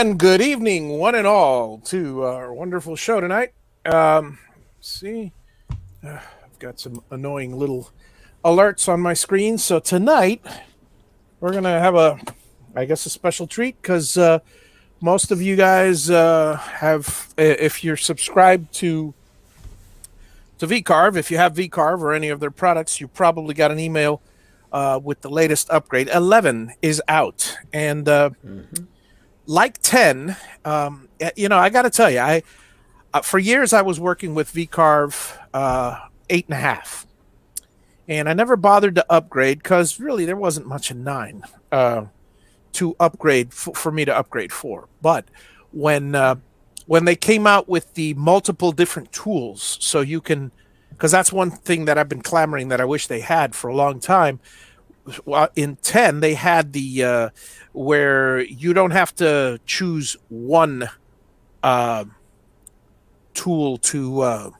And good evening, one and all, to our wonderful show tonight. See, I've got some annoying little alerts on my screen. So tonight we're gonna have I guess, a special treat because most of you guys have, if you're subscribed to VCarve, if you have VCarve or any of their products, you probably got an email with the latest upgrade. 11 is out, and like 10, I got to tell you, for years I was working with VCarve 8.5, and I never bothered to upgrade because really there wasn't much in 9 to upgrade for me to upgrade for. But when they came out with the multiple different tools, so you can, because that's one thing that I've been clamoring that I wish they had for a long time. In 10 they had the where you don't have to choose one tool to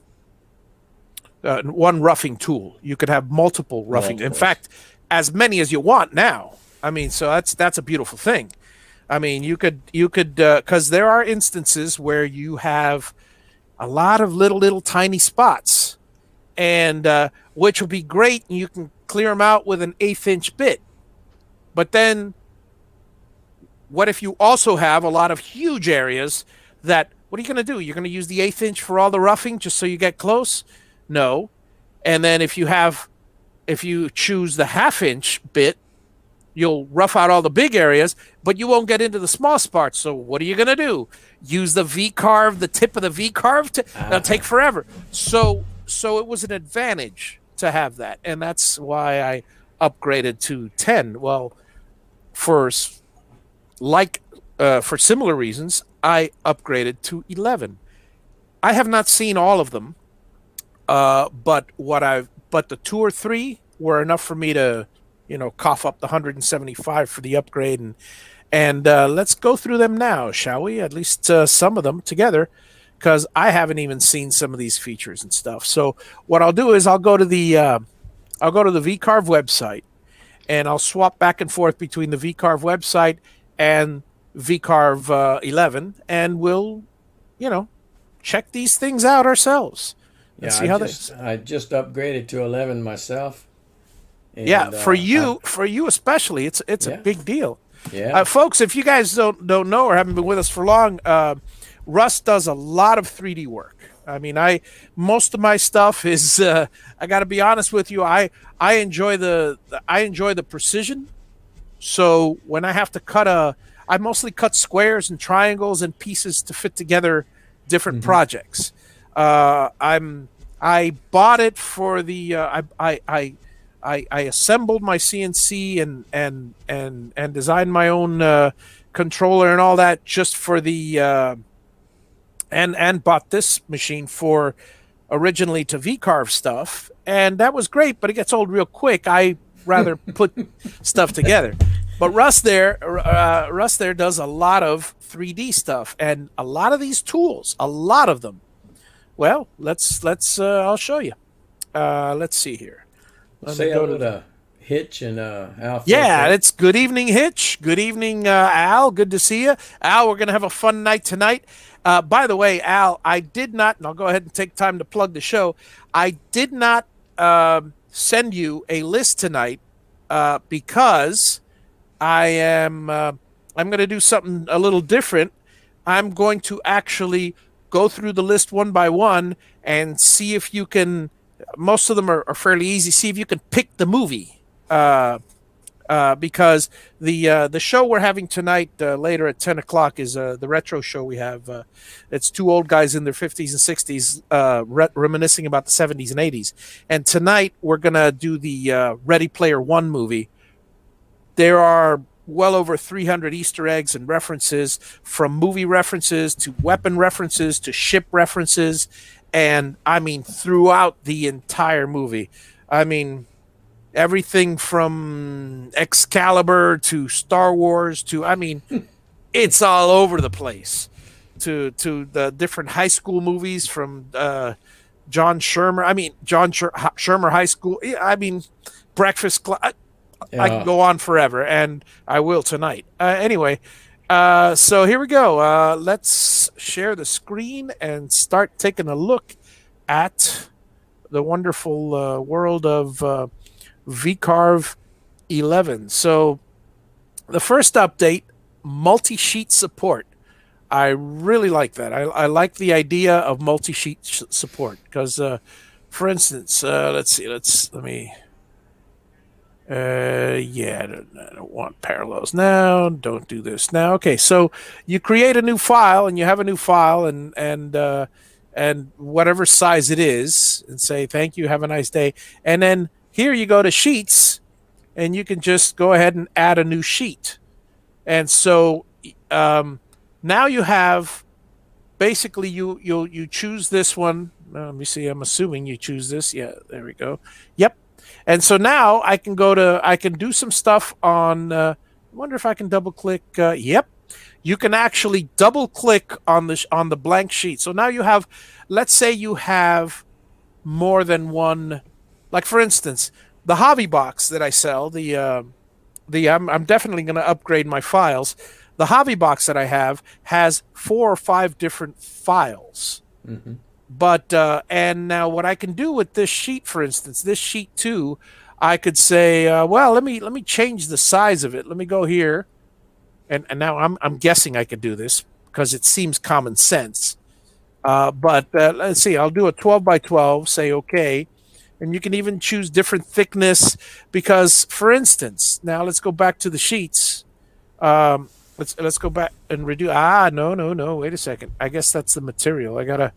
one roughing tool. You could have multiple roughing. In fact, as many as you want now. I mean, so that's a beautiful thing. I mean, you could because there are instances where you have a lot of little tiny spots, and which will be great, and you can clear them out with an 1/8 inch bit. But then, what if you also have a lot of huge areas that? What are you going to do? You're going to use the 1/8 inch for all the roughing just so you get close? No. And then if you choose the 1/2 inch bit, you'll rough out all the big areas, but you won't get into the small spots. So what are you going to do? Use the VCarve, the tip of the VCarve? That'll take forever. So it was an advantage to have that, and that's why I upgraded to 10. Well, for similar reasons, I upgraded to 11. I have not seen all of them, but the 2 or 3 were enough for me to cough up the 175 for the upgrade, and let's go through them now, shall we? At least some of them together, because I haven't even seen some of these features and stuff. So what I'll do is I'll go to the VCarve website, and I'll swap back and forth between the VCarve website and VCarve 11, and we'll check these things out ourselves. Yeah, I just upgraded to 11 myself. And, for you especially, it's a big deal. Yeah, folks, if you guys don't know or haven't been with us for long, Russ does a lot of 3D work. I mean, most of my stuff is I got to be honest with you. I enjoy the precision. So when I have to I mostly cut squares and triangles and pieces to fit together different projects. I bought it for the I assembled my CNC and designed my own controller and all that just for the and bought this machine for originally to VCarve stuff, and that was great, but it gets old real quick. I rather put stuff together. But Russ there does a lot of 3D stuff, and a lot of these tools, a lot of them. Well, let's I'll show you. Let's see here. Say hello to Hitch and Al. Yeah, it's good evening, Hitch. Good evening, Al. Good to see you. Al, we're going to have a fun night tonight. By the way, Al, I did not, and I'll go ahead and take time to plug the show. I did not send you a list tonight because I'm going to do something a little different. I'm going to actually go through the list one by one and see if you can. Most of them are fairly easy. See if you can pick the movie, because the show we're having tonight later at 10 o'clock is the retro show we have. It's 2 old guys in their 50s and 60s reminiscing about the 70s and 80s. And tonight we're going to do the Ready Player One movie. There are well over 300 Easter eggs and references, from movie references to weapon references to ship references. And I mean, throughout the entire movie, I mean, everything from Excalibur to Star Wars to, I mean, it's all over the place. To the different high school movies from John Shermer. I mean, Shermer High School. I mean, Breakfast Club. I can go on forever, and I will tonight. Anyway, So here we go. Let's share the screen and start taking a look at the wonderful world of VCarve 11. So the first update, multi-sheet support. I really like that. I like the idea of multi-sheet support because, for instance, let's see. Let me. Yeah, I don't want parallels now. Don't do this now. Okay, so you create a new file, and you have a new file, and whatever size it is, and say thank you, have a nice day, and then here you go to sheets, and you can just go ahead and add a new sheet, and so now you have basically you choose this one. Let me see. I'm assuming you choose this. Yeah, there we go. Yep. And so now I can do some stuff on. I wonder if I can double click. Yep, you can actually double click on the blank sheet. So now you have, let's say you have more than one. Like for instance, the hobby box that I sell. I'm definitely going to upgrade my files. The hobby box that I have has 4 or 5 different files. Mm-hmm. But and now what I can do with this sheet, for instance, this sheet 2, I could say, well, let me change the size of it. Let me go here, and now I'm guessing I could do this because it seems common sense. But let's see, I'll do a 12 by 12. Say okay, and you can even choose different thickness because, for instance, now let's go back to the sheets. Let's go back and redo. No. Wait a second. I guess that's the material. I gotta.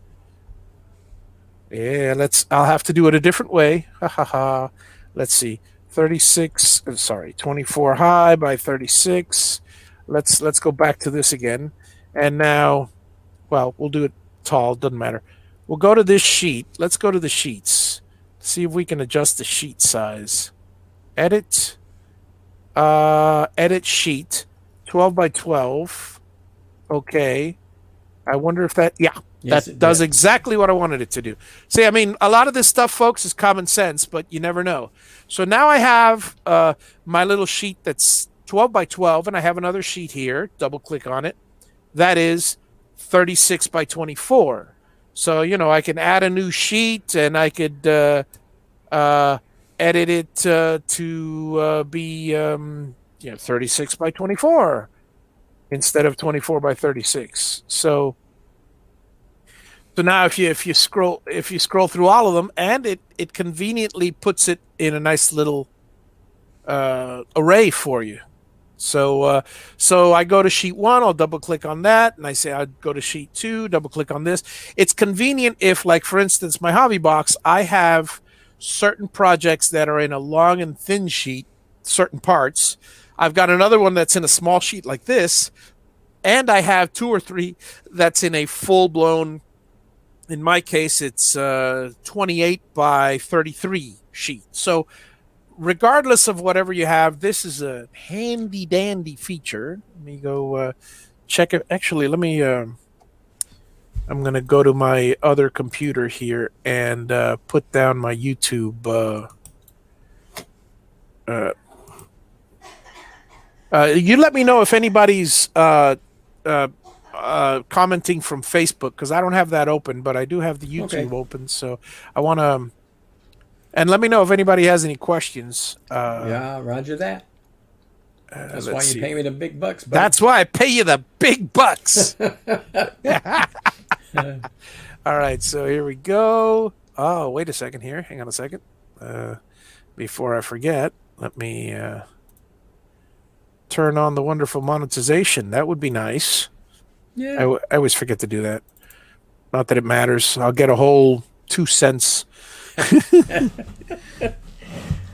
Yeah, I'll have to do it a different way. Ha ha ha. Let's see. 36. Sorry, 24 high by 36. Let's go back to this again. And now, well, we'll do it tall. Doesn't matter. We'll go to this sheet. Let's go to the sheets. See if we can adjust the sheet size. Edit. Edit sheet. 12 by 12. Okay. I wonder if that. Yeah. Yes, That does exactly what I wanted it to do. See, I mean, a lot of this stuff, folks, is common sense, but you never know. So now I have my little sheet that's 12 by 12, and I have another sheet here. Double click on it. That is 36 by 24. So, I can add a new sheet, and I could edit it to be 36 by 24 instead of 24 by 36. So now if you scroll through all of them, and it conveniently puts it in a nice little array for you. So I go to sheet 1, I'll double click on that, and I say I'd go to sheet 2, double click on this. It's convenient if, like for instance, my hobby box, I have certain projects that are in a long and thin sheet, certain parts. I've got another one that's in a small sheet like this, and I have 2 or 3 that's in a full-blown, in my case, it's 28 by 33 sheet. So regardless of whatever you have, this is a handy dandy feature. Let me go check it. Actually, let me. I'm going to go to my other computer here and put down my YouTube. You let me know if anybody's commenting from Facebook, because I don't have that open, but I do have the YouTube open. So I want to, and let me know if anybody has any questions. Yeah, roger that. That's why you pay me the big bucks, buddy. That's why I pay you the big bucks. All right, so here we go. Oh, wait a second here. Hang on a second. Before I forget, let me turn on the wonderful monetization. That would be nice. Yeah. I always forget to do that. Not that it matters. I'll get a whole 2 cents.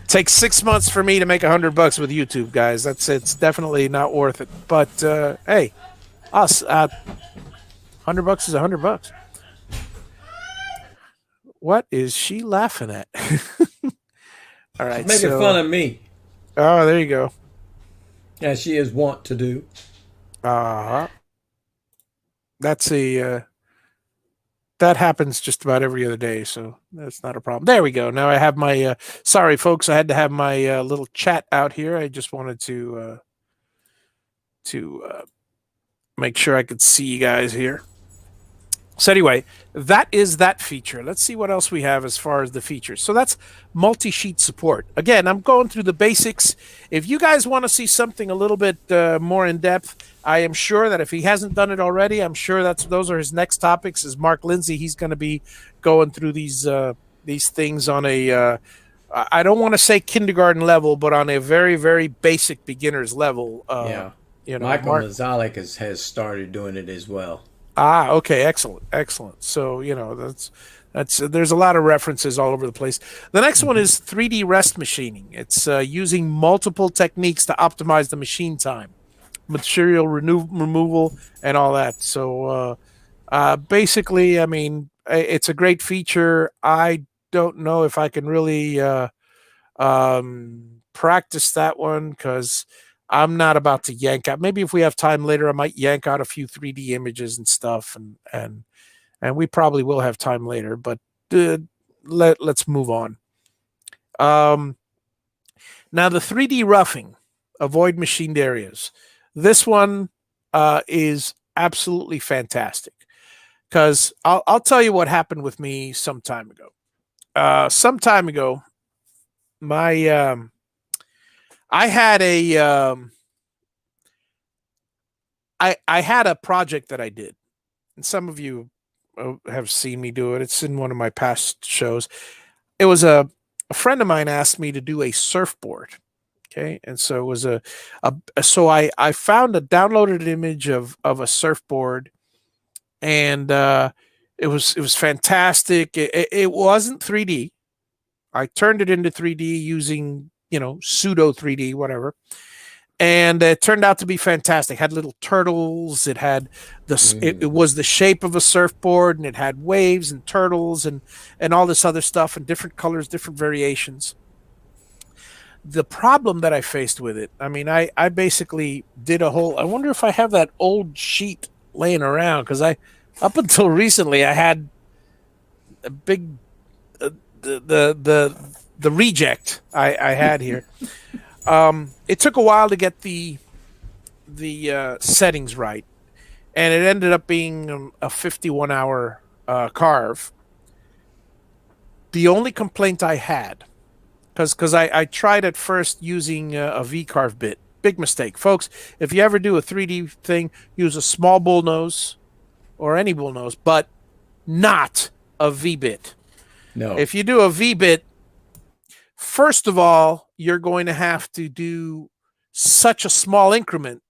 Takes 6 months for me to make $100 with YouTube, guys. It's definitely not worth it. But hey, us $100 is $100. What is she laughing at? All right, making fun of me. Oh, there you go. As she is wont to do. That's that happens just about every other day, so that's not a problem. There we go. Now I have my sorry folks, I had to have my little chat out here. I just wanted to make sure I could see you guys here. So anyway, that is that feature. Let's see what else we have as far as the features. So that's multi-sheet support. Again, I'm going through the basics. If you guys want to see something a little bit more in depth, I am sure that if he hasn't done it already, I'm sure those are his next topics. Is Mark Lindsay? He's going to be going through these things on a I don't want to say kindergarten level, but on a very, very basic beginner's level. Michael Mazalik has started doing it as well. Ah, okay, excellent, excellent. So that's there's a lot of references all over the place. The next one is 3D rest machining. It's using multiple techniques to optimize the machine time, material removal, and all that. So basically, I mean, it's a great feature. I don't know if I can really practice that one because I'm not about to yank out. Maybe if we have time later, I might yank out a few 3D images and stuff, and we probably will have time later. But let's move on. Now the 3D roughing, avoid machined areas. This one is absolutely fantastic because I'll tell you what happened with me some time ago. My I had I had a project that I did, and some of you have seen me do it. It's in one of my past shows. It was a friend of mine asked me to do a surfboard. Okay, and so it was so I found a downloaded image of a surfboard, and it was fantastic. It wasn't 3D. I turned it into 3D using pseudo 3D, whatever. And it turned out to be fantastic. It had little turtles. It had it was the shape of a surfboard, and it had waves and turtles and all this other stuff and different colors, different variations. The problem that I faced with it, I mean, I basically did a whole. I wonder if I have that old sheet laying around because up until recently I had a big the reject I had here. It took a while to get the settings right, and it ended up being a 51-hour carve. The only complaint I had, because I tried at first using a VCarve bit. Big mistake, folks. If you ever do a 3D thing, use a small bullnose or any bullnose, but not a V-bit. No. If you do a V-bit, first of all, you're going to have to do such a small increment,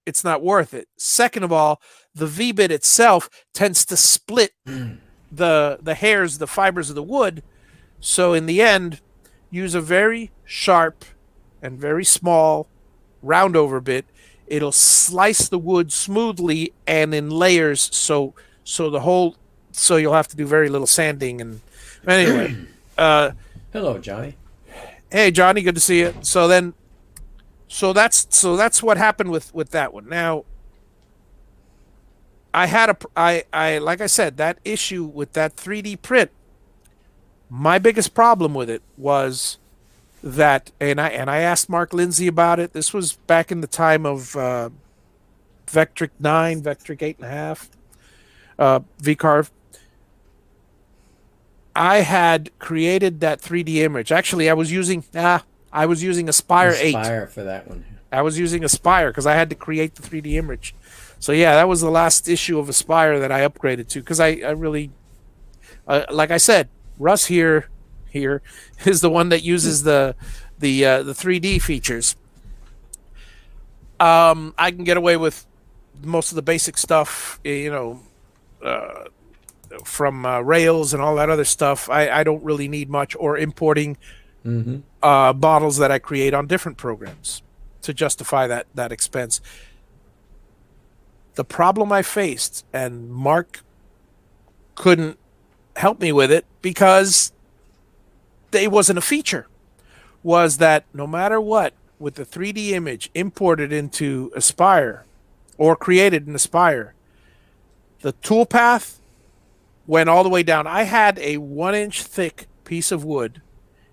it's not worth it. Second of all, the V-bit itself tends to split the hairs, the fibers of the wood. So in the end, use a very sharp and very small round over bit. It'll slice the wood smoothly and in layers. So you'll have to do very little sanding. And anyway, hello, Johnny. Hey, Johnny, good to see you. So that's what happened with that one. Now, I had I like I said, that issue with that 3D print. My biggest problem with it was that, and I asked Mark Lindsay about it. This was back in the time of Vectric 9, Vectric 8.5, VCarve. I had created that 3D image. Actually, I was using Aspire 8. Aspire for that one. I was using Aspire because I had to create the 3D image. So yeah, that was the last issue of Aspire that I upgraded to because I really, like I said, Russ here is the one that uses the 3D features. I can get away with most of the basic stuff, from Rails and all that other stuff. I don't really need much, or importing models that I create on different programs to justify that expense. The problem I faced, and Mark couldn't help me with it because it wasn't a feature, was that no matter what, with the 3D image imported into Aspire or created in Aspire, the toolpath went all the way down. I had a 1-inch thick piece of wood,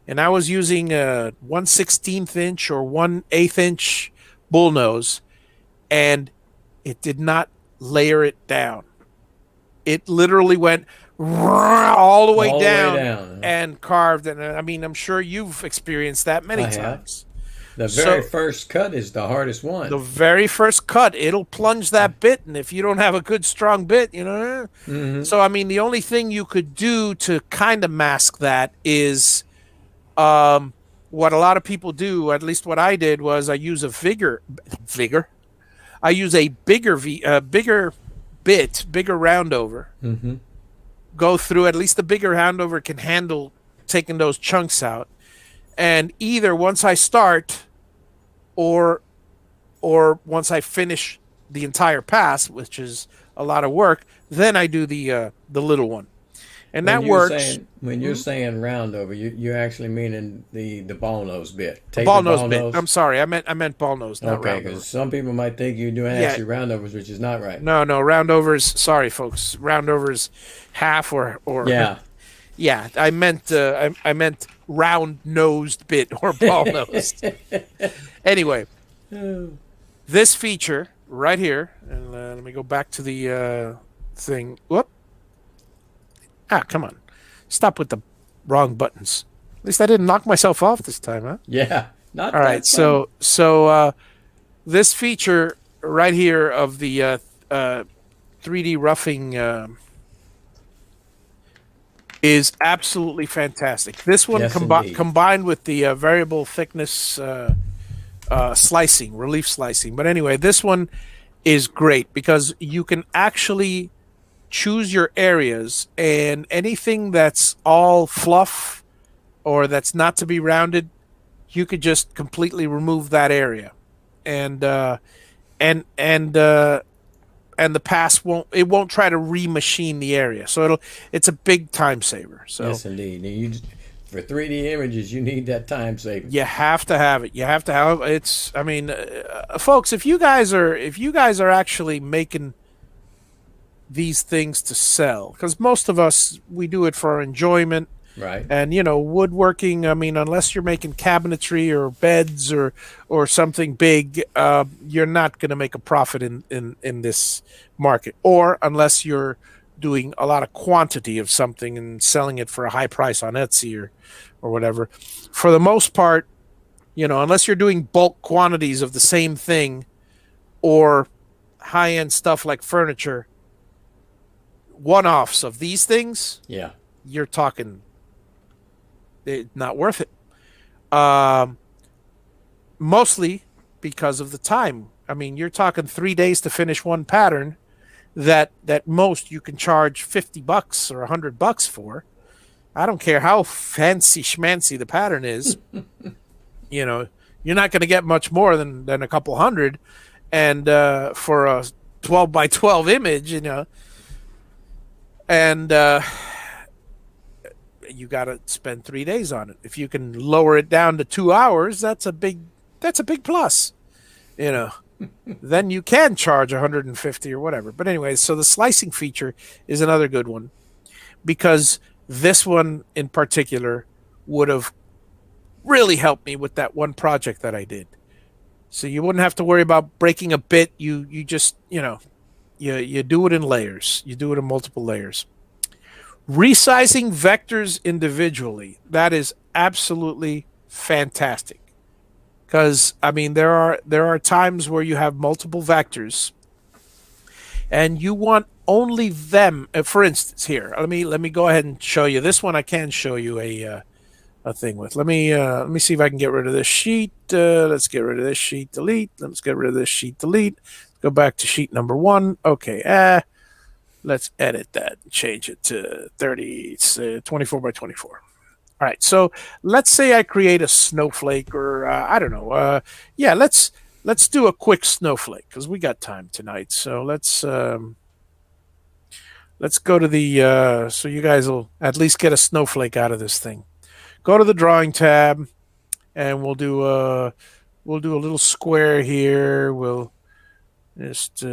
and I was using a 1/16 inch or 1/8 inch bullnose, and it did not layer it down. It literally went all the way All the way down down. and carved. And I mean, I'm sure you've experienced that many I have. times. The So very first cut is the hardest the one. very first cut, it'll plunge that bit, and if you don't have a good strong bit, Hmm. So I mean, the only thing you could do to kind of mask that is what a lot of people do. At least what I did was I use a vigor. I use a bigger bit, bigger roundover. Hmm. Go through, at least the bigger roundover can handle taking those chunks out. And either once I start, or once I finish the entire pass, which is a lot of work, then I do the little one, and that works. When you're saying round over, you're actually meaning the ball nose bit. Take Ball the nose ball bit. nose. I'm sorry, I meant ball nose, not Okay, round over. because some people might think you're doing Yeah, actually roundovers, which is not right. no, roundovers. Sorry, folks, roundovers half or Yeah. yeah. I meant round nosed bit or ball nosed. Anyway, this feature right here, and let me go back to the thing. Whoop. Ah, come on. Stop with the wrong buttons. At least I didn't knock myself off this time, huh? Yeah. Not All that right. fun. So this feature right here of the 3D roughing is absolutely fantastic. This one Yes, indeed. combined with the variable thickness slicing, relief slicing. But anyway, this one is great because you can actually choose your areas, and anything that's all fluff or that's not to be rounded, you could just completely remove that area, and and and uh, and the pass won't try to remachine the area, so it's a big time saver. So Yes, indeed. For 3D images, you need that time saving. you have to have it. You have to have it's. I mean, folks, if you guys are actually making these things to sell, because most of us, we do it for our enjoyment. Right. And woodworking, I mean, unless you're making cabinetry or beds or something big, you're not going to make a profit in this market, or unless you're doing a lot of quantity of something and selling it for a high price on Etsy or whatever. For the most part, unless you're doing bulk quantities of the same thing or high end stuff like furniture, one-offs of these things, Yeah. you're talking not worth it. Mostly because of the time. I mean, you're talking 3 days to finish one pattern that most you can charge $50 or $100 for. I don't care how fancy schmancy the pattern is. You're not going to get much more than a couple hundred, and for a 12 by 12 image, and you got to spend 3 days on it. If you can lower it down to 2 hours, that's a big plus. Then you can charge 150 or whatever. But anyway, so the slicing feature is another good one, because this one in particular would have really helped me with that one project that I did. So you wouldn't have to worry about breaking a bit. You just, you do it in layers. You do it in multiple layers. Resizing vectors individually, that is absolutely fantastic. Because I mean, there are times where you have multiple vectors, and you want only them. For instance, here, let me go ahead and show you this one. I can show you a thing with. Let me see if I can get rid of this sheet. Let's get rid of this sheet. Delete. Let's get rid of this sheet. Delete. Go back to sheet number 1. Okay. Let's edit that. Change it to 30. It's 24 by 24. All right. So let's say I create a snowflake, or I don't know. Yeah. Let's do a quick snowflake because we got time tonight. So let's go to the so you guys will at least get a snowflake out of this thing. Go to the drawing tab, and we'll do a little square here. We'll just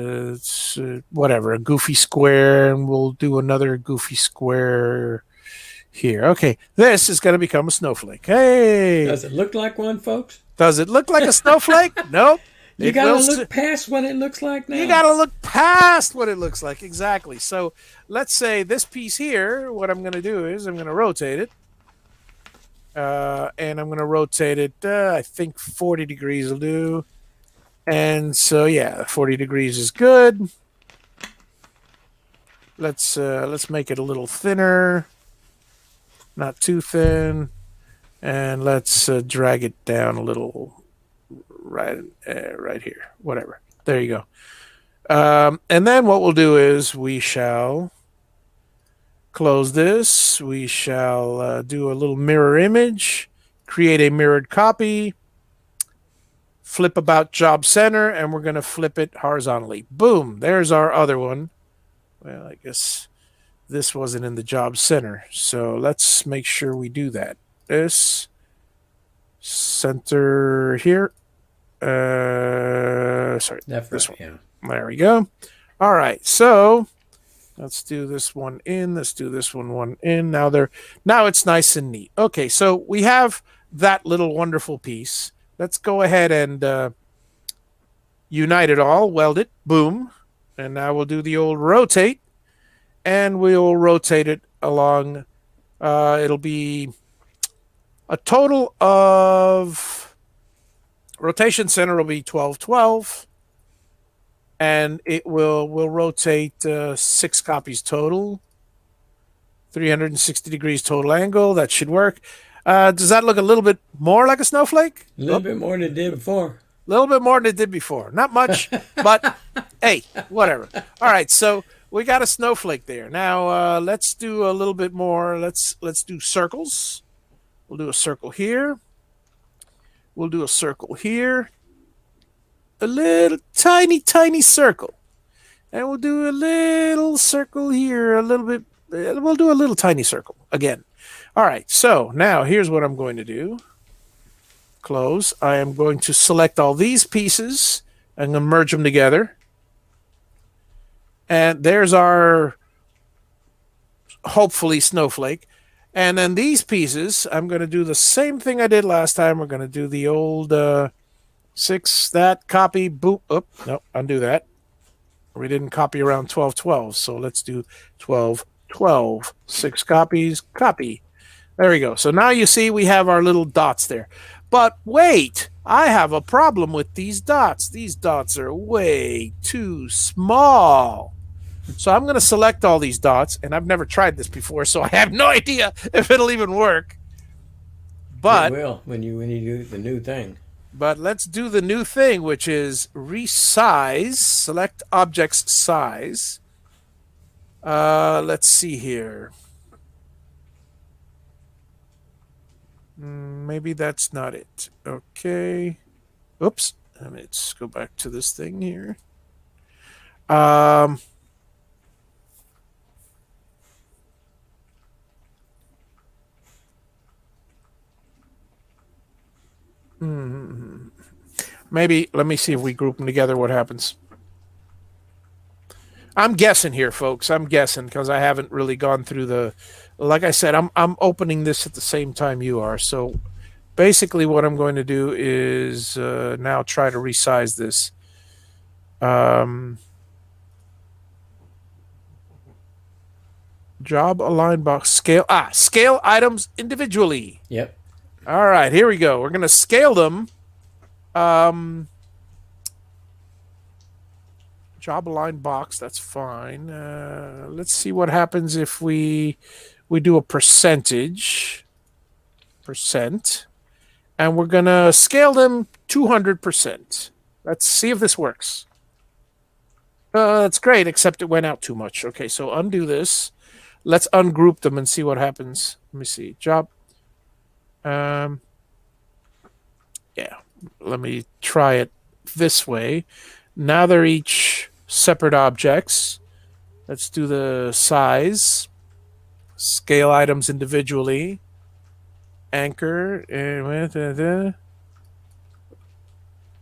whatever, a goofy square, and we'll do another goofy square here. Okay, this is going to become a snowflake. Hey, Does it look like one, folks? does it look like a snowflake? Nope. You It gotta will. look past what it looks like now. You got to look past what it looks like. Exactly. So let's say this piece here, what I'm going to do is I'm going to rotate it. And I'm going to rotate it, I think 40 degrees will do. And so, yeah, 40 degrees is good. Let's make it a little thinner, not too thin. And let's drag it down a little right here. Whatever. There you go. And then what we'll do is we shall close this. We shall do a little mirror image, create a mirrored copy, flip about job center, and we're going to flip it horizontally. Boom. There's our other one. Well, I guess this wasn't in the job center. So let's make sure we do that. This center here. Sorry, this one. Yeah. There we go. All right, so let's do this one in. Let's do this one in. Now it's nice and neat. Okay, so we have that little wonderful piece. Let's go ahead and unite it all, weld it, boom. And now we'll do the old rotate, and we'll rotate it along. It'll be a total of rotation center will be 1212, and we'll rotate 6 copies total, 360 degrees total angle. That should work. Does that look a little bit more like a snowflake? A little bit more than it did before. A little bit more than it did before. Not much, but hey, whatever. All right, so we got a snowflake there. Now let's do a little bit more. Let's do circles. We'll do a circle here. We'll do a circle here. A little tiny circle. And we'll do a little circle here. A little bit. We'll do a little tiny circle again. All right, so now here's what I'm going to do. Close. I am going to select all these pieces. I'm going to merge them together. And there's our, hopefully, snowflake. And then these pieces, I'm going to do the same thing I did last time. We're going to do the old 6, that, copy, boop. Oh, no, undo that. We didn't copy around 1212, so let's do 1212. 6 copies, copy. There we go. So now you see we have our little dots there. But wait, I have a problem with these dots. These dots are way too small. So I'm going to select all these dots, and I've never tried this before, so I have no idea if it'll even work. But it will when you do the new thing. But let's do the new thing, which is resize. Select object's size. Let's see here. Maybe that's not it. Okay. Oops. Let's go back to this thing here. Maybe, let me see if we group them together, what happens. I'm guessing here, folks. I'm guessing because I haven't really gone through the... Like I said, I'm opening this at the same time you are. So basically what I'm going to do is now try to resize this. Job align box scale. Scale items individually. Yep. All right, here we go. We're going to scale them. Job align box, that's fine. Let's see what happens if we do a percentage. And we're going to scale them 200%. Let's see if this works. That's great, except it went out too much. Okay, so undo this. Let's ungroup them and see what happens. Let me see. Job. Yeah, let me try it this way. Now they're each separate objects. Let's do the size. Scale items individually. Anchor.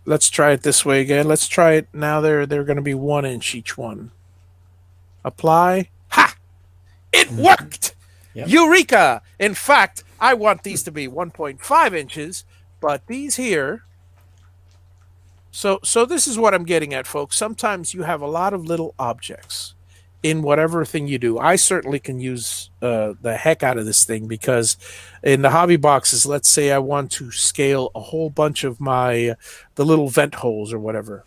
Let's try it this way again. Let's try it now. They're going to be 1 inch each one. Apply. Ha! It worked! Yep. Eureka! In fact, I want these to be 1.5 inches, but these here So this is what I'm getting at, folks. Sometimes you have a lot of little objects in whatever thing you do. I certainly can use the heck out of this thing because in the hobby boxes, let's say I want to scale a whole bunch of the little vent holes or whatever,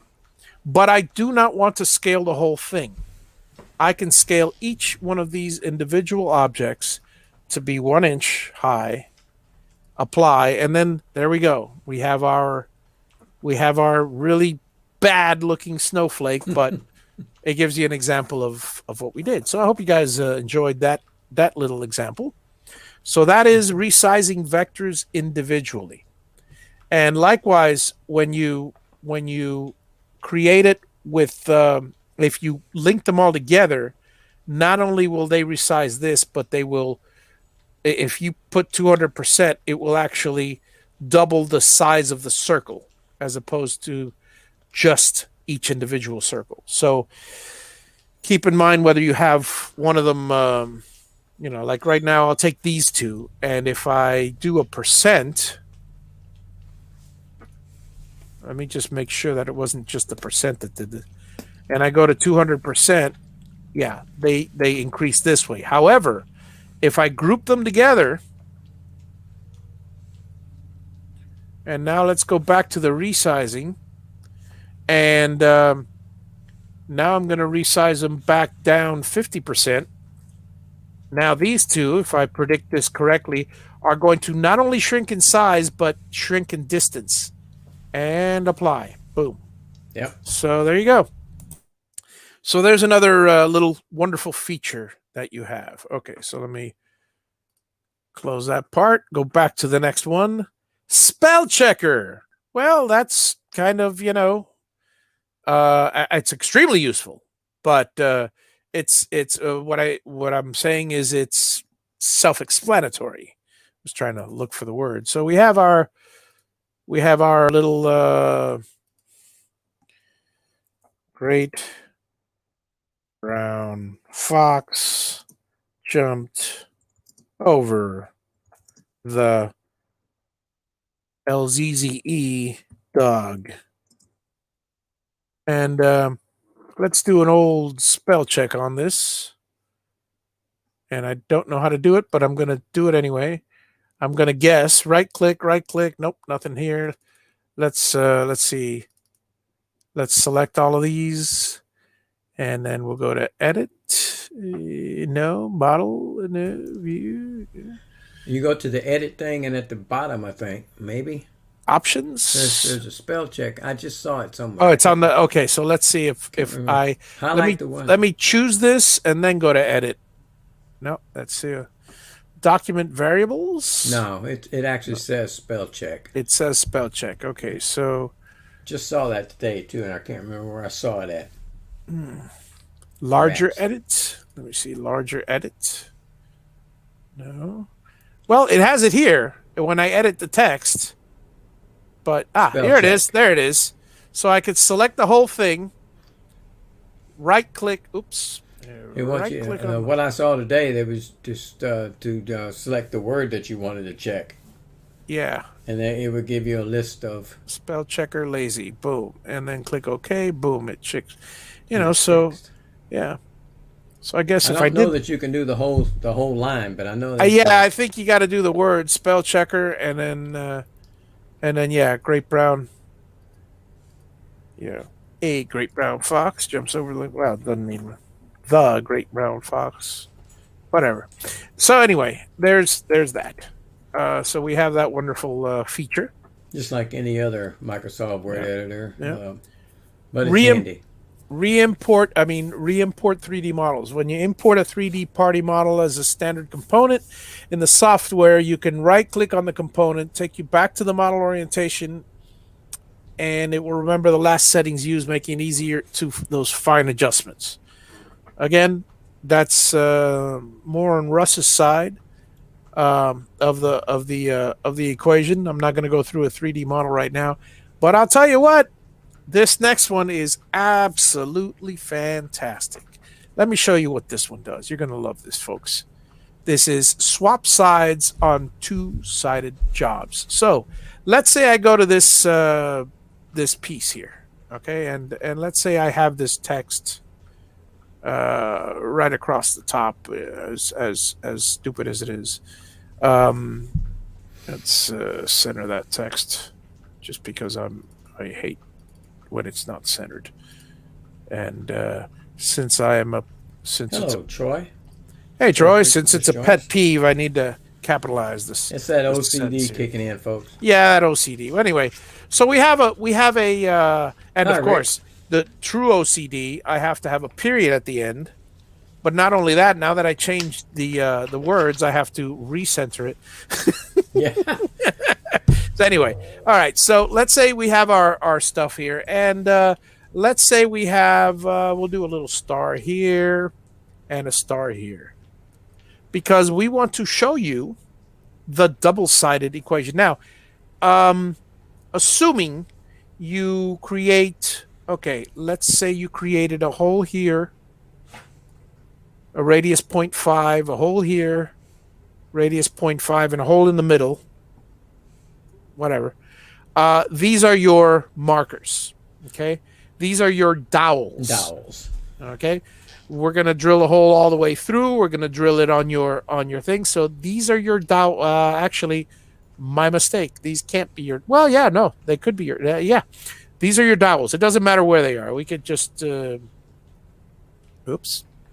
but I do not want to scale the whole thing. I can scale each one of these individual objects to be 1 inch high, apply, and then there we go. We have our really bad looking snowflake, but it gives you an example of what we did. So I hope you guys enjoyed that little example. So that is resizing vectors individually. And likewise, when you create it with if you link them all together, not only will they resize this, but they will, if you put 200%, it will actually double the size of the circle as opposed to just each individual circle. So keep in mind whether you have one of them, like right now, I'll take these two. And if I do a percent, let me just make sure that it wasn't just the percent that did it. And I go to 200%, yeah, they increase this way. However, if I group them together, and now let's go back to the resizing, and now I'm going to resize them back down 50%. Now these two, if I predict this correctly, are going to not only shrink in size, but shrink in distance. And apply. Boom. Yep. So there you go. So there's another little wonderful feature that you have. Okay, so let me close that part. Go back to the next one. Spell checker. Well, that's kind of, it's extremely useful, but it's what I'm saying is it's self-explanatory. I was trying to look for the word. So we have our little great brown fox jumped over the LZZE dog. And let's do an old spell check on this. And I don't know how to do it, but I'm going to do it anyway. I'm going to guess. Right click. Nope, nothing here. Let's see. Let's select all of these. And then we'll go to edit. No, model, no, view. You go to the edit thing, and at the bottom, I think, maybe. Options. There's a spell check. I just saw it somewhere. Oh, it's on the, okay, so let's see if I, highlight the one. Let me choose this and then go to edit. No, let's see. Document variables? No, it actually says spell check. It says spell check. Okay, so. Just saw that today, too, and I can't remember where I saw it at. Larger edit. Let me see. Larger edit. No. Well, it has it here when I edit the text. But, here it is. There it is. So I could select the whole thing. Right click. Oops. What I saw today, there was just to select the word that you wanted to check. Yeah. And then it would give you a list of spell checker lazy. Boom. And then click OK. Boom. It checks. So yeah. So I guess if I know that you can do the whole line, but I know. I think you got to do the word spell checker and then yeah, great brown. Yeah, a great brown fox jumps over the. Well, it doesn't mean the great brown fox. Whatever. So anyway, there's that. So we have that wonderful feature. Just like any other Microsoft Word editor. Yeah. But it's handy. Re-import 3D models. When you import a 3D party model as a standard component in the software, you can right-click on the component, take you back to the model orientation, and it will remember the last settings used, making it easier to those fine adjustments. Again, that's more on Russ's side of the equation. I'm not going to go through a 3D model right now, but I'll tell you what. This next one is absolutely fantastic. Let me show you what this one does. You're going to love this, folks. This is swap sides on two-sided jobs. So let's say I go to this this piece here. Okay, and let's say I have this text right across the top, as stupid as it is. Um, let's center that text, just because I hate when it's not centered. And since I am a since it's Hello, Troy. hey Troy, Frederick since it's a Jones. pet peeve, I need to capitalize this. It's that this OCD sentence here. kicking in, folks. Yeah, that OCD. Well, anyway, so we have a and Hi, of Rick. course the true OCD. I have to have a period at the end. But not only that, now that I changed the words, I have to recenter it. Yeah. So anyway, all right. So let's say we have our stuff here, and let's say we have we'll do a little star here and a star here, because we want to show you the double-sided equation. Now, assuming you create, okay, let's say you created a hole here, a radius 0.5, a hole here, radius 0.5, and a hole in the middle, whatever. These are your markers, okay? These are your dowels. Dowels. Okay? We're going to drill a hole all the way through. We're going to drill it on your thing. So these are your dowel. Actually, my mistake. These can't be your, well, yeah, no, they could be your, yeah. These are your dowels. It doesn't matter where they are. We could just, oops.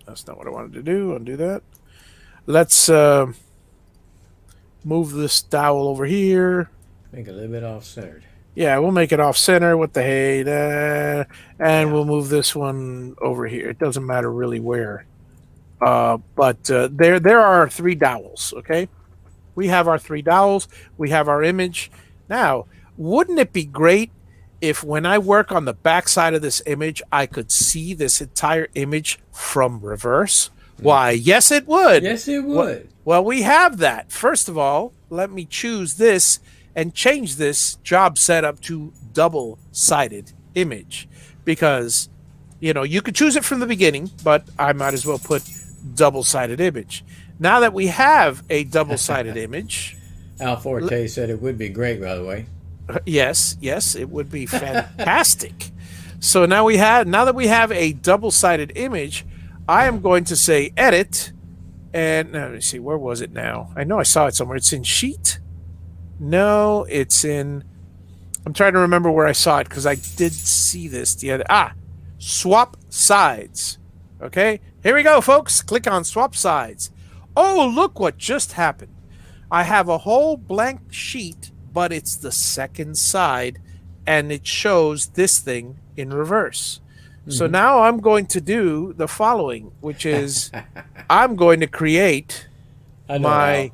That's not what I wanted to do. Undo that. Let's move this dowel over here. Make it a little bit off-centered. Yeah, we'll make it off center. What the hey, and we'll move this one over here. It doesn't matter really where. But there are our three dowels. Okay, we have our three dowels. We have our image. Now, wouldn't it be great if when I work on the back side of this image, I could see this entire image from reverse? Why, yes, it would. Yes, it would. Well, we have that. First of all, let me choose this and change this job setup to double-sided image, because, you know, you could choose it from the beginning, but I might as well put double-sided image. Now that we have a double-sided image, Al Forte said it would be great, by the way. yes, it would be fantastic. So now that we have a double-sided image, I am going to say edit, and let me see, where was it now? I know I saw it somewhere. It's in sheet. No, it's in, I'm trying to remember where I saw it, because I did see this the other, swap sides. Okay, here we go, folks. Click on swap sides. Oh, look what just happened. I have a whole blank sheet, but it's the second side, and it shows this thing in reverse. So now I'm going to do the following, which is I'm going to create my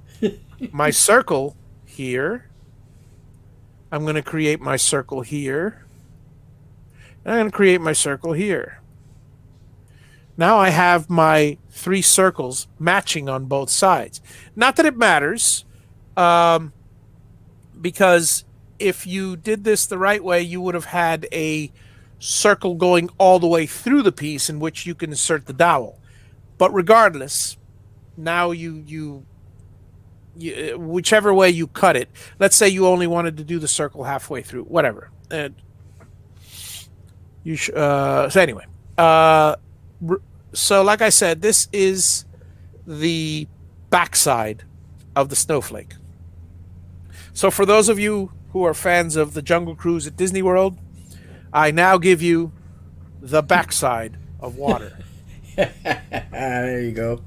circle here. I'm going to create my circle here. And I'm going to create my circle here. Now I have my three circles matching on both sides. Not that it matters, because if you did this the right way, you would have had a circle going all the way through the piece in which you can insert the dowel. But regardless, now you whichever way you cut it, let's say you only wanted to do the circle halfway through, whatever. And you so anyway, so like I said, this is the backside of the snowflake. So for those of you who are fans of the Jungle Cruise at Disney World, I now give you the backside of water. There you go.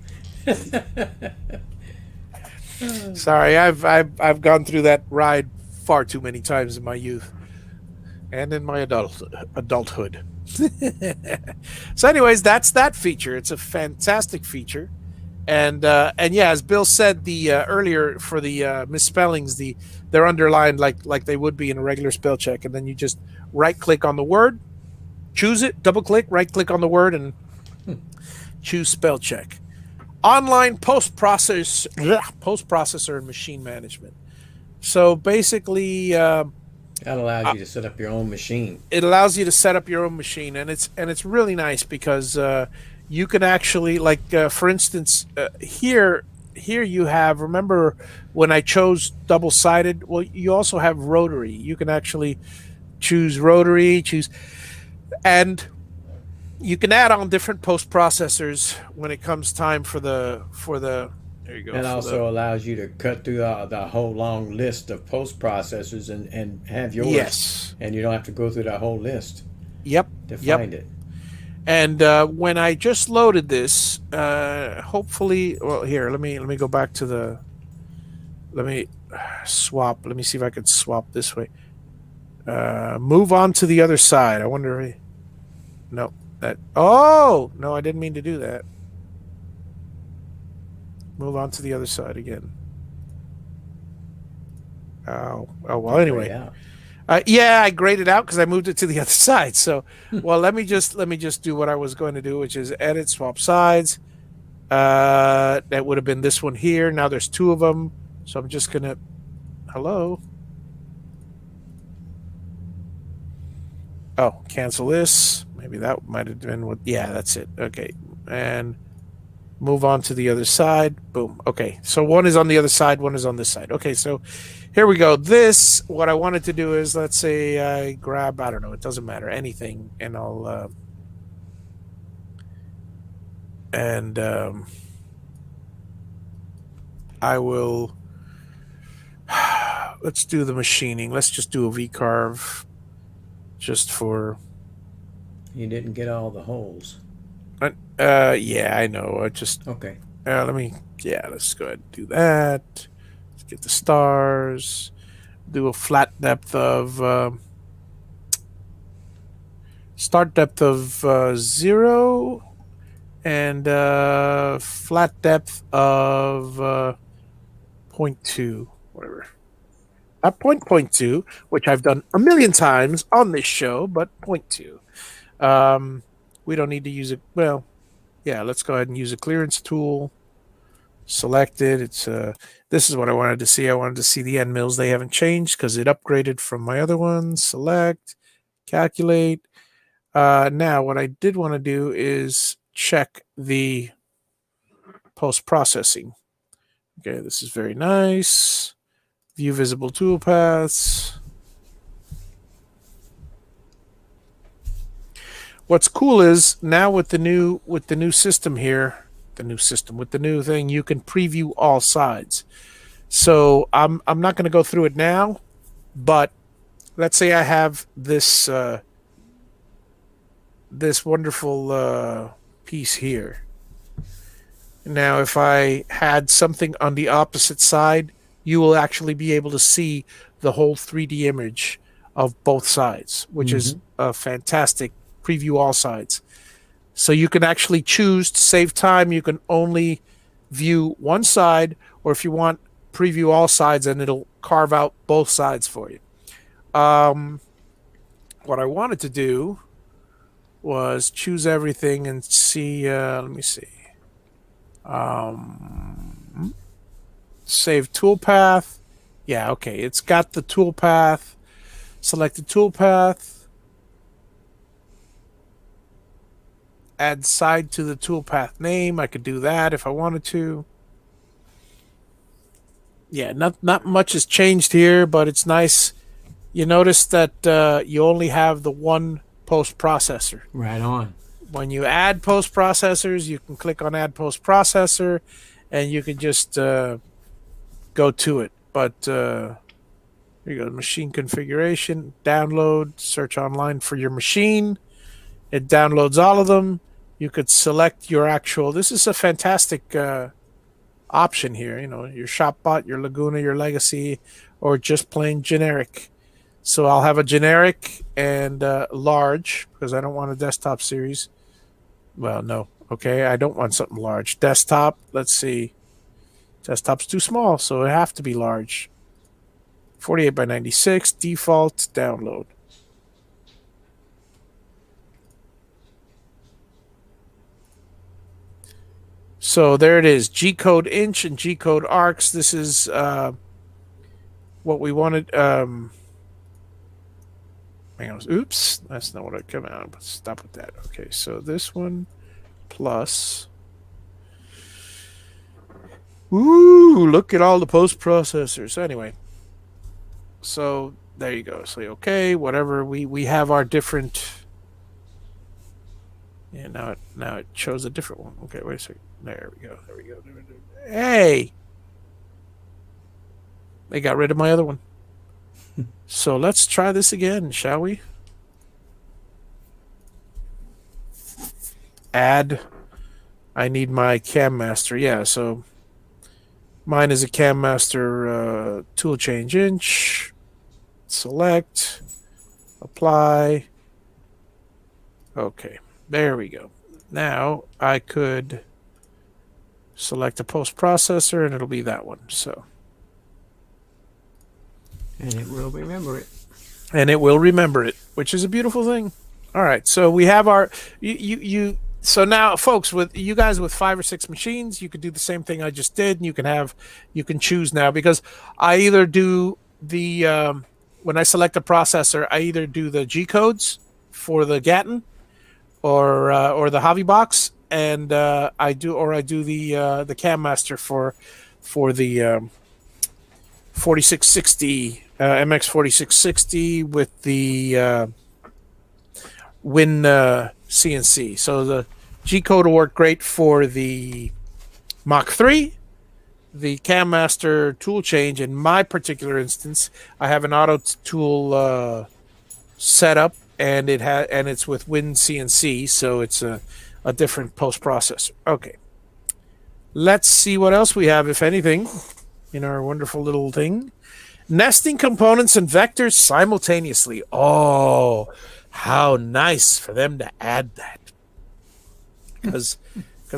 Sorry, I've gone through that ride far too many times in my youth and in my adulthood. So anyways, that's that feature. It's a fantastic feature. And yeah, as Bill said earlier, for the misspellings, they're underlined like they would be in a regular spell check, and then you just right click on the word, choose it, double click, right click on the word, and choose spell check. Online post processor and machine management. So basically, that allows you to set up your own machine. It allows you to set up your own machine, and it's really nice because you can actually, like, for instance, here you have, remember when I chose double-sided? Well, you also have rotary. You can actually choose rotary, And you can add on different post processors when it comes time for the there you go. That also allows you to cut through the whole long list of post processors and have yours. Yes. And you don't have to go through that whole list Yep. to find it. And when I just loaded this, hopefully, well, here, let me go back to the. Let me swap. Let me see if I can swap this way. Move on to the other side. I wonder if. No, that. Oh no, I didn't mean to do that. Move on to the other side again. Oh well. Anyway, yeah, I graded out because I moved it to the other side. So, well, let me just do what I was going to do, which is edit, swap sides. That would have been this one here. Now there's two of them, so I'm just gonna. Hello. Oh, cancel this. Maybe that might have been what. Yeah, that's it. Okay, and move on to the other side. Boom. Okay, so one is on the other side, one is on this side. Okay, so here we go. This, what I wanted to do is, let's say I grab, I don't know, it doesn't matter, anything, and I'll, I will, let's do the machining. Let's just do a VCarve just for. You didn't get all the holes. Yeah, I know. I just. Okay. Let's go ahead and do that. Let's get the stars. Do a flat depth of. Start depth of 0 and flat depth of 0.2, whatever. Not 0.2, which I've done a million times on this show, but 0.2. We don't need to use it. Well, yeah, let's go ahead and use a clearance tool. Select it. It's this is what I wanted to see. I wanted to see the end mills. They haven't changed because it upgraded from my other ones. Select, calculate. Now, what I did want to do is check the post-processing. Okay, this is very nice. View visible toolpaths. What's cool is now with the new system here, with the new thing, you can preview all sides. So I'm not going to go through it now, but let's say I have this this wonderful piece here. Now, if I had something on the opposite side, you will actually be able to see the whole 3D image of both sides, which is a fantastic preview all sides. So you can actually choose to save time. You can only view one side, or if you want, preview all sides, and it'll carve out both sides for you. What I wanted to do was choose everything and see, let me see. Save toolpath. Yeah, okay. It's got the toolpath. Select the toolpath. Add side to the toolpath name. I could do that if I wanted to. Yeah, not much has changed here, but it's nice. You notice that you only have the one post processor. Right on. When you add post processors, you can click on add post processor, and you can just go to it. But here you go, machine configuration, download, search online for your machine. It downloads all of them. You could select your actual. This is a fantastic option here. You know, your ShopBot, your Laguna, your Legacy, or just plain generic. So I'll have a generic and large because I don't want a desktop series. Well, no. Okay, I don't want something large. Desktop, let's see. Desktop's too small, so it have to be large. 48 by 96, default, download. So there it is, G-code inch and G-code arcs. This is what we wanted. Hang on. Oops, that's not what I come out. But stop with that. Okay, so this one plus. Ooh, look at all the post processors. Anyway, so there you go. So okay, whatever we have our different Yeah, now it shows a different one. Okay, wait a second. There we go. There we go. Hey, they got rid of my other one. So let's try this again, shall we? Add. I need my Cam Master. Yeah, so mine is a Cam Master tool change inch. Select. Apply. Okay, there we go. Now I could select a post processor and it'll be that one. So, and it will remember it. And it will remember it, which is a beautiful thing. All right, so we have our you. So now, folks, with you guys with 5 or 6 machines, you could do the same thing I just did, and you can choose now because I either do the when I select a processor, I either do the G codes for the Gatton or the Javi box, and I do the Cam Master for the 4660 MX 4660 with the Win CNC. So the G code will work great for the Mach 3, the Cam Master tool change. In my particular instance, I have an auto tool setup, and it's with Win CNC, so it's a different post processor. Okay, let's see what else we have, if anything, in our wonderful little thing. Nesting components and vectors simultaneously. Oh, how nice for them to add that. Because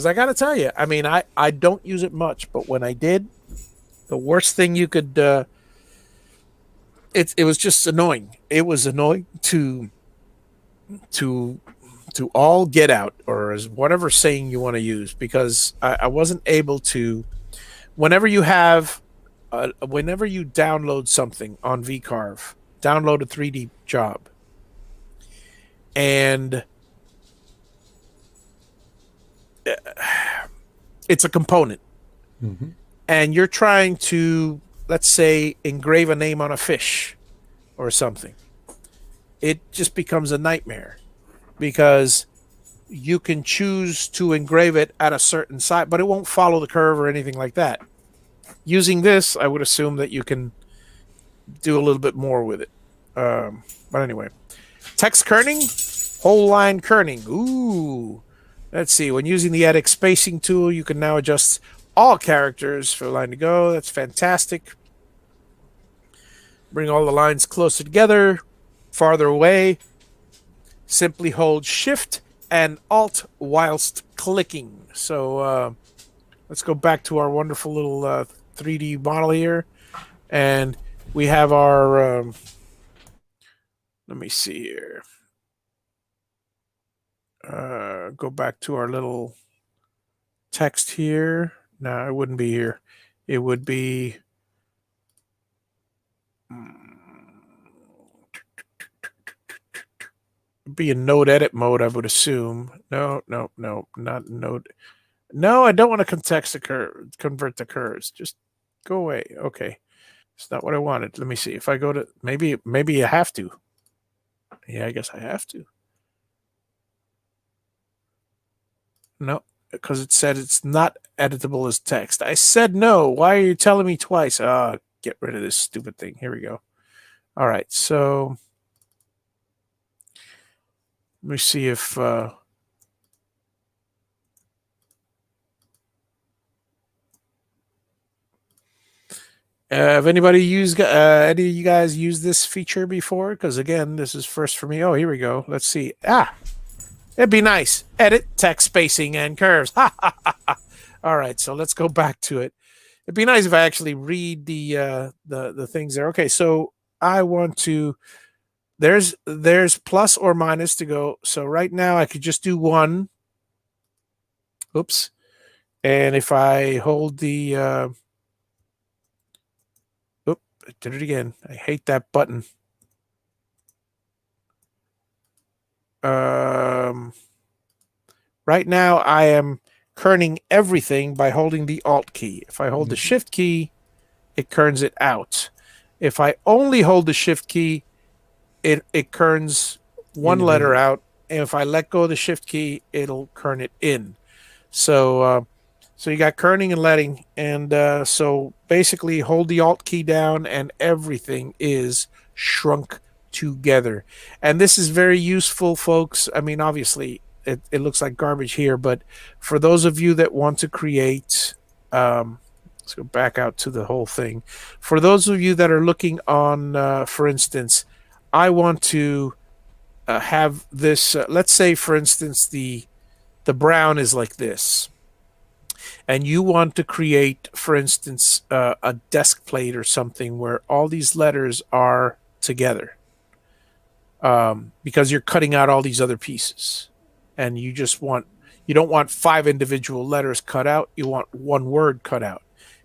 I got to tell you, I mean, I don't use it much, but when I did, the worst thing you could, it was just annoying. It was annoying to all get out, or as whatever saying you want to use, because I wasn't able to, whenever you download something on VCarve, download a 3D job, and it's a component, and you're trying to, let's say, engrave a name on a fish or something, it just becomes a nightmare because you can choose to engrave it at a certain size, but it won't follow the curve or anything like that. Using this, I would assume that you can do a little bit more with it. But anyway, text kerning, whole line kerning. Ooh, let's see. When using the edit spacing tool, you can now adjust all characters for a line to go. That's fantastic. Bring all the lines closer together, farther away. Simply hold Shift and Alt whilst clicking. So let's go back to our wonderful little 3D model here, and we have our. Let me see here. Go back to our little text here. No, it wouldn't be here. It would be. Be in node edit mode, I would assume. No, not node. No, I don't want to convert the curves. Just go away. Okay. It's not what I wanted. Let me see. If I go to maybe you have to. Yeah, I guess I have to. No, because it said it's not editable as text. I said no. Why are you telling me twice? Get rid of this stupid thing. Here we go. All right, so let me see if have any of you guys used this feature before? Because again, this is first for me. Oh, here we go. Let's see. It'd be nice. Edit, text spacing, and curves. All right, so let's go back to it. It'd be nice if I actually read the things there. Okay, so I want to. There's plus or minus to go. So right now I could just do 1. Oops. And if I hold the I did it again. I hate that button. Right now I am kerning everything by holding the Alt key. If I hold the Shift key, it kerns it out. If I only hold the Shift key, it kerns one letter out and if I let go of the shift key, it'll kern it in. So so you got kerning and letting, and so basically hold the alt key down, and everything is shrunk together. And this is very useful, folks. I mean, obviously, it looks like garbage here, but for those of you that want to create, let's go back out to the whole thing. For those of you that are looking on, for instance, I want to have this. Let's say, for instance, the brown is like this, and you want to create, for instance, a desk plate or something where all these letters are together, because you're cutting out all these other pieces, and you don't want 5 individual letters cut out. You want one word cut out,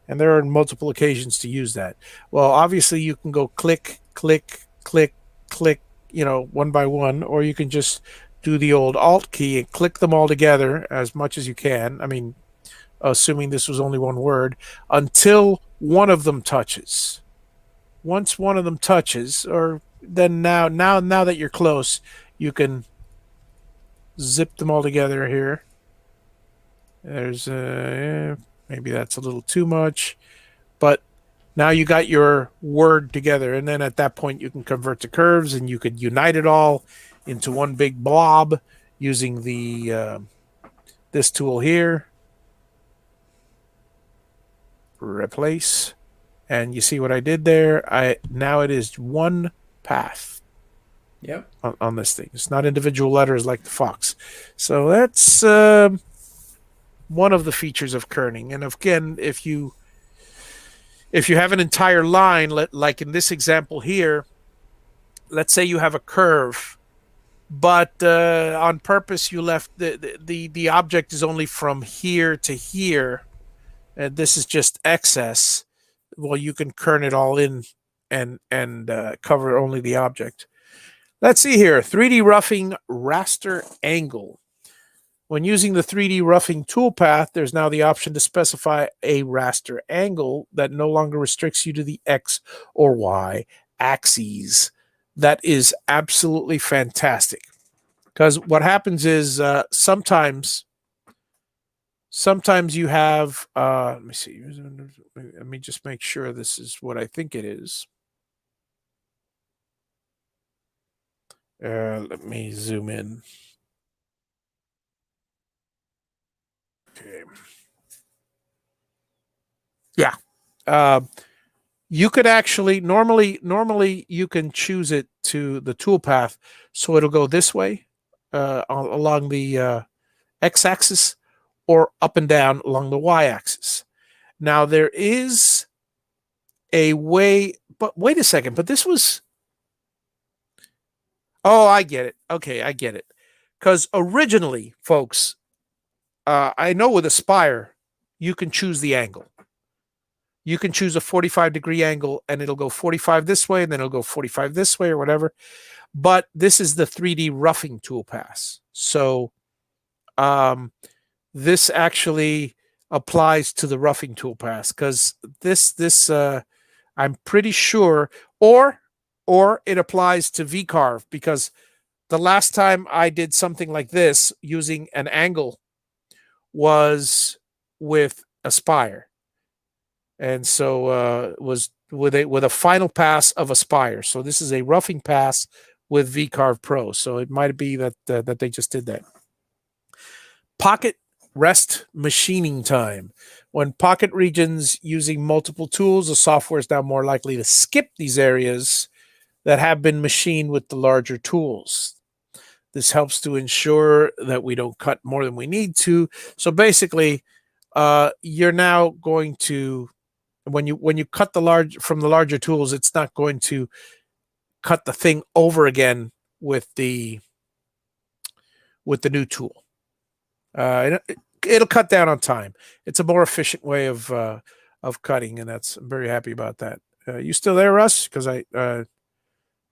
and there are multiple occasions to use that. Well, obviously you can go click, click, click, click, one by one, or you can just do the old alt key and click them all together as much as you can. I mean, assuming this was only one word, until one of them touches. Once one of them touches, or then now that you're close, you can zip them all together here. There's maybe that's a little too much, but now you got your word together, and then at that point you can convert to curves, and you could unite it all into one big blob using the this tool here. Replace, and you see what I did there. Now it is one path. Yep. On this thing, it's not individual letters like the Fox. So that's one of the features of kerning. And again, if you have an entire line, like in this example here, let's say you have a curve, but on purpose you left the object is only from here to here, and this is just excess. Well, you can kern it all in and cover only the object. Let's see here. 3D roughing raster angle. When using the 3D roughing toolpath, there's now the option to specify a raster angle that no longer restricts you to the X or Y axes. That is absolutely fantastic, because what happens is sometimes you have, let me see, let me just make sure this is what I think it is. Let me zoom in. Okay. Yeah. You could actually, normally you can choose it to the toolpath, so it'll go this way along the X-axis, or up and down along the Y-axis. Now there is a way, but wait a second, but this was, oh, I get it. Okay, I get it. Because originally, folks, I know with Aspire, you can choose the angle. You can choose a 45-degree angle, and it'll go 45 this way, and then it'll go 45 this way, or whatever. But this is the 3D roughing toolpath. So this actually applies to the roughing toolpath, because this I'm pretty sure, or it applies to VCarve, because the last time I did something like this using an angle was with Aspire, and so was with a final pass of Aspire. So this is a roughing pass with VCarve Pro. So it might be that that they just did that. Pocket rest machining time. When pocket regions using multiple tools, the software is now more likely to skip these areas that have been machined with the larger tools. This helps to ensure that we don't cut more than we need to. So basically, you're now going to, when you cut from the larger tools, it's not going to cut the thing over again with the new tool. It'll cut down on time. It's a more efficient way of cutting, and I'm very happy about that. You still there, Russ? Because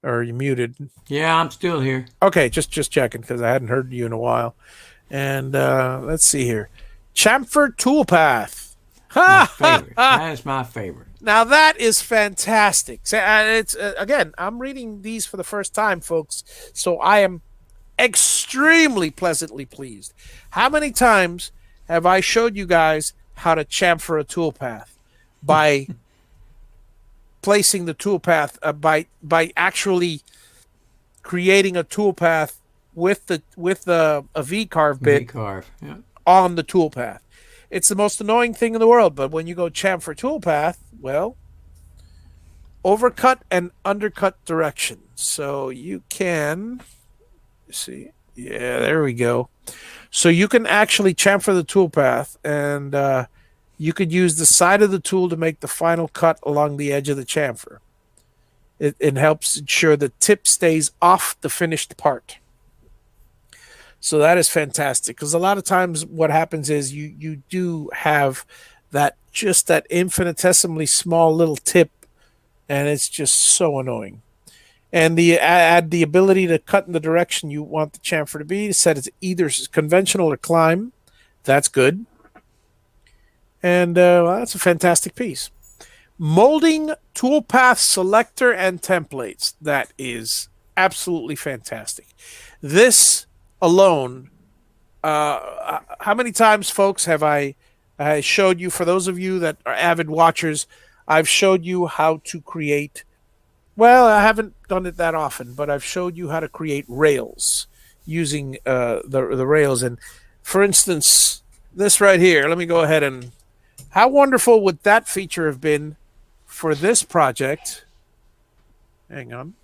or you muted? Yeah, I'm still here. Okay, just checking, because I hadn't heard you in a while. And let's see here. Chamfer toolpath. My favorite. That is my favorite. Now that is fantastic. It's again, I'm reading these for the first time, folks. So I am extremely extremely pleasantly pleased. How many times have I showed you guys how to chamfer a toolpath by placing the toolpath by actually creating a toolpath with a VCarve bit on the toolpath? It's the most annoying thing in the world, but when you go chamfer toolpath, well, overcut and undercut direction. So you can see, yeah, there we go. So you can actually chamfer the toolpath, and you could use the side of the tool to make the final cut along the edge of the chamfer. It helps ensure the tip stays off the finished part. So that is fantastic, because a lot of times what happens is you do have that infinitesimally small little tip, and it's just so annoying. And add the ability to cut in the direction you want the chamfer to be. Set it's either conventional or climb. That's good. And well, that's a fantastic piece. Molding toolpath selector and templates. That is absolutely fantastic. This alone, how many times, folks, have I showed you, for those of you that are avid watchers, I've showed you how to create, well, I haven't done it that often, but I've showed you how to create rails using the rails. And for instance, this right here, let me go ahead and, how wonderful would that feature have been for this project? Hang on.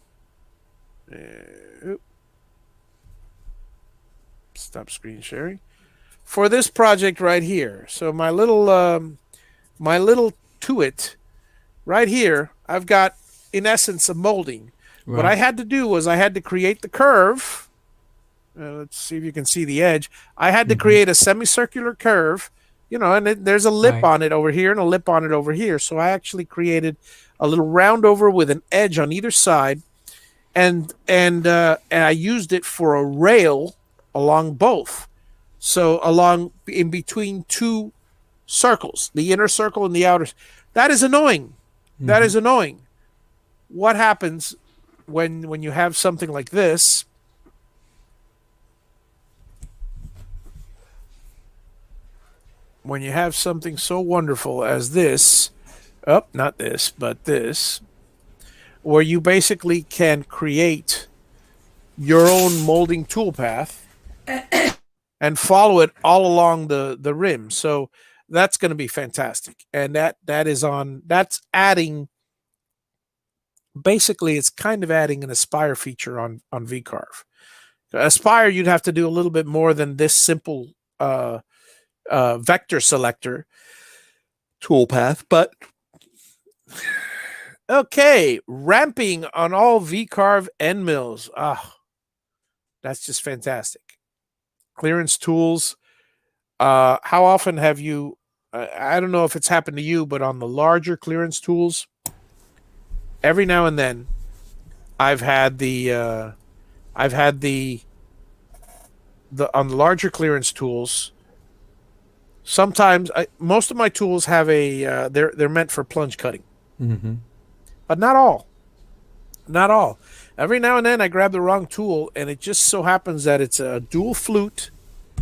Stop screen sharing. For this project right here. So my little to-it right here, I've got, in essence, a molding. Right. What I had to do was I had to create the curve. Let's see if you can see the edge. I had to create a semicircular curve, and there's a lip on it over here and a lip on it over here. So I actually created a little round over with an edge on either side, and I used it for a rail along both. So along in between two circles, the inner circle and the outer. That is annoying. That is annoying. What happens when you have something like this? When you have something so wonderful as this, not this, but this, where you basically can create your own molding toolpath and follow it all along the rim. So that's going to be fantastic. And that's adding, basically it's kind of adding an Aspire feature on VCarve. Aspire, you'd have to do a little bit more than this simple vector selector toolpath, but okay, ramping on all VCarve end mills. That's just fantastic. Clearance tools. How often have you, I don't know if it's happened to you, but on the larger clearance tools, every now and then I've had the on the larger clearance tools, sometimes most of my tools have a they're meant for plunge cutting, but not all. Every now and then I grab the wrong tool, and it just so happens that it's a dual flute,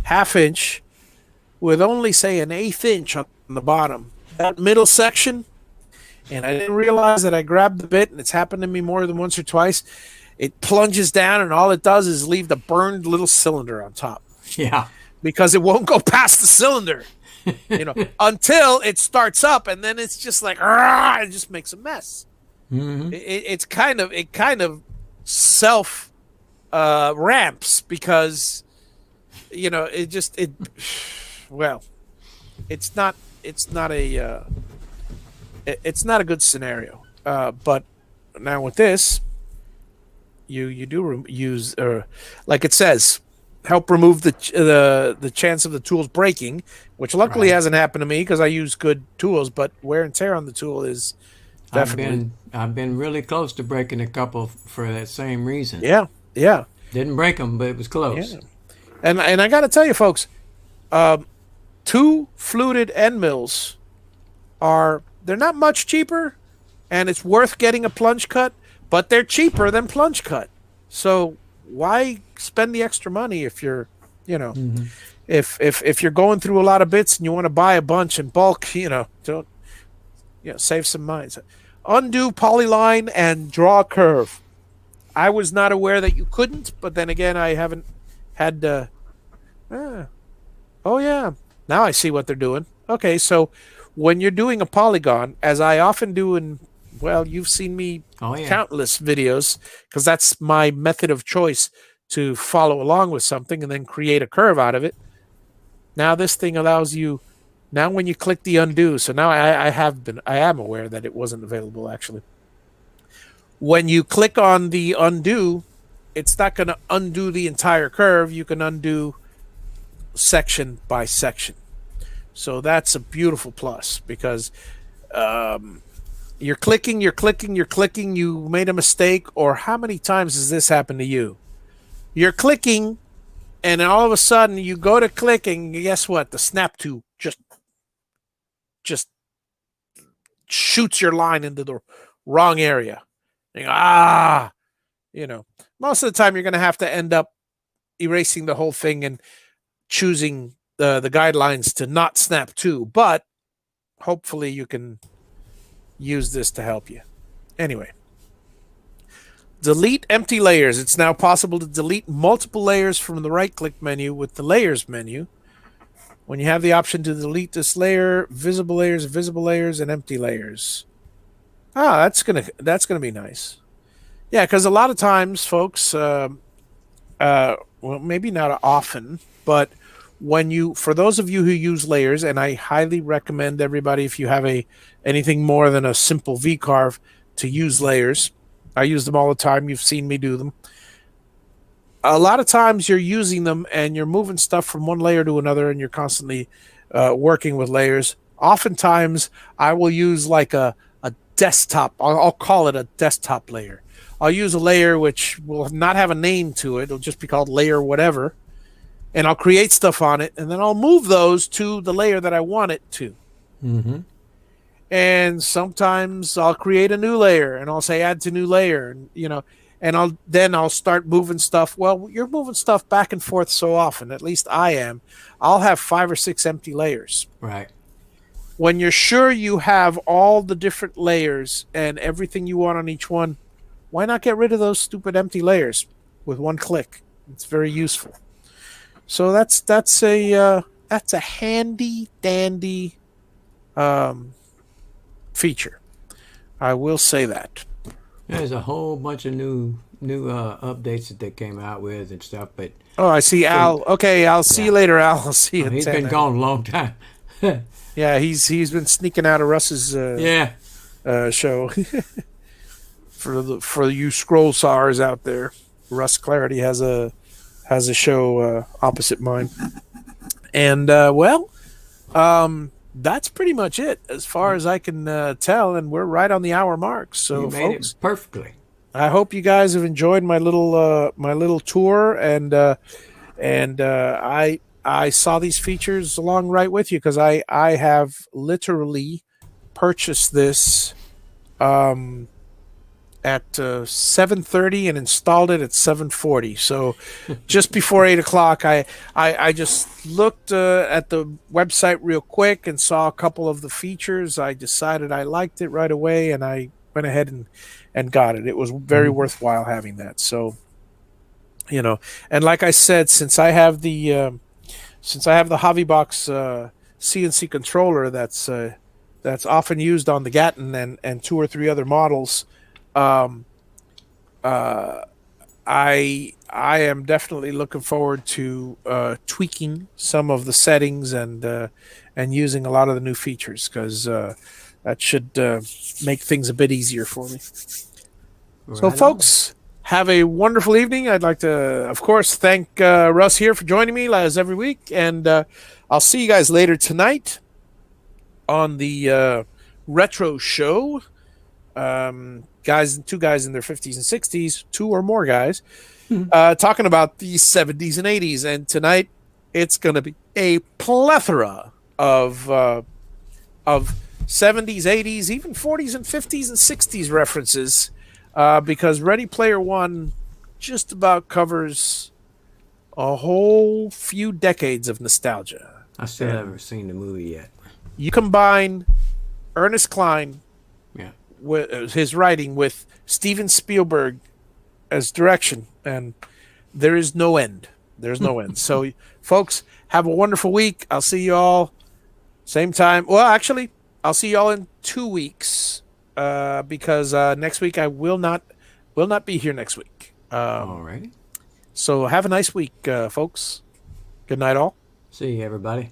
1/2 inch, with only, say, an 1/8 inch on the bottom. That middle section, and I didn't realize that I grabbed the bit, and it's happened to me more than once or twice. It plunges down, and all it does is leave the burned little cylinder on top. Yeah. Because it won't go past the cylinder, until it starts up, and then it's just like, it just makes a mess. It kind of self ramps, because it's not a good scenario. But now with this, you do use, like it says, help remove the chance of the tools breaking, which luckily hasn't happened to me because I use good tools, but wear and tear on the tool is definitely. I've been really close to breaking a couple for that same reason. Yeah. Didn't break them, but it was close. Yeah. And I got to tell you, folks, 2 fluted end mills they're not much cheaper, and it's worth getting a plunge cut, but they're cheaper than plunge cut. So why spend the extra money if you're, you know, Mm-hmm. if you're going through a lot of bits and you want to buy a bunch in bulk, don't, save some money. So, undo polyline and draw a curve. I was not aware that you couldn't, but then again, I haven't had. Oh yeah, now I see what they're doing. Okay, so when you're doing a polygon, as I often do in, well, you've seen me Oh yeah. countless videos, because that's my method of choice to follow along with something and then create a curve out of it. Now this thing allows you. Now when you click the undo, so now I am aware that it wasn't available actually. When you click on the undo, it's not going to undo the entire curve. You can undo section by section. So that's a beautiful plus, because you're clicking, you made a mistake, or how many times has this happened to you? You're clicking, and then all of a sudden you go to clicking, guess what? The snap to just shoots your line into the wrong area. Most of the time you're going to have to end up erasing the whole thing and choosing the guidelines to not snap to, but hopefully you can use this to help you. Anyway, delete empty layers. It's now possible to delete multiple layers from the right-click menu with the Layers menu. When you have the option to delete this layer, visible layers, and empty layers. That's gonna be nice. Yeah, because a lot of times, folks, well, maybe not often, but for those of you who use layers, and I highly recommend everybody, if you have anything more than a simple VCarve, to use layers. I use them all the time. You've seen me do them. A lot of times you're using them and you're moving stuff from one layer to another, and you're constantly working with layers. Oftentimes I will use like a desktop. I'll call it a desktop layer. I'll use a layer which will not have a name to it. It'll just be called layer whatever. And I'll create stuff on it, and then I'll move those to the layer that I want it to. Mm-hmm. And sometimes I'll create a new layer, and I'll say add to new layer, and I'll start moving stuff. Well, you're moving stuff back and forth so often, at least I am. I'll have 5 or 6 empty layers. Right. When you're sure you have all the different layers and everything you want on each one, why not get rid of those stupid empty layers with one click? It's very useful. So that's a handy dandy feature. I will say that. There's a whole bunch of new updates that they came out with and stuff, but I see Al. Okay, I'll see you later, Al. I'll see you. He's been gone a long time. Yeah, he's been sneaking out of Russ's show. For you scroll sawers out there, Russ Clarity has a show opposite mine, and that's pretty much it as far as I can tell, and we're right on the hour mark. So, you made folks, it perfectly. I hope you guys have enjoyed my little tour, and I saw these features along right with you, because I have literally purchased this at 7:30 and installed it at 7:40. So just before 8 o'clock, I just looked at the website real quick and saw a couple of the features. I decided I liked it right away, and I went ahead and got it. It was very worthwhile having that. So, and like I said, since I have the Javi CNC controller that's often used on the Gatton and 2 or 3 other models, I am definitely looking forward to tweaking some of the settings and using a lot of the new features, because that should make things a bit easier for me. Right. So, folks, have a wonderful evening. I'd like to, of course, thank Russ here for joining me as every week, and I'll see you guys later tonight on the retro show. Two guys in their 50s and 60s, 2 or more guys, talking about the 70s and 80s. And tonight it's going to be a plethora of 70s, 80s, even 40s and 50s and 60s references, because Ready Player One just about covers a whole few decades of nostalgia. I still haven't seen the movie yet. You combine Ernest Cline, with his writing, with Steven Spielberg as direction, and there is no end. There's no end. So, folks, have a wonderful week. I'll see you all same time. Well, actually, I'll see you all in 2 weeks because next week I will not be here next week. All right. So have a nice week, folks. Good night, all. See you, everybody.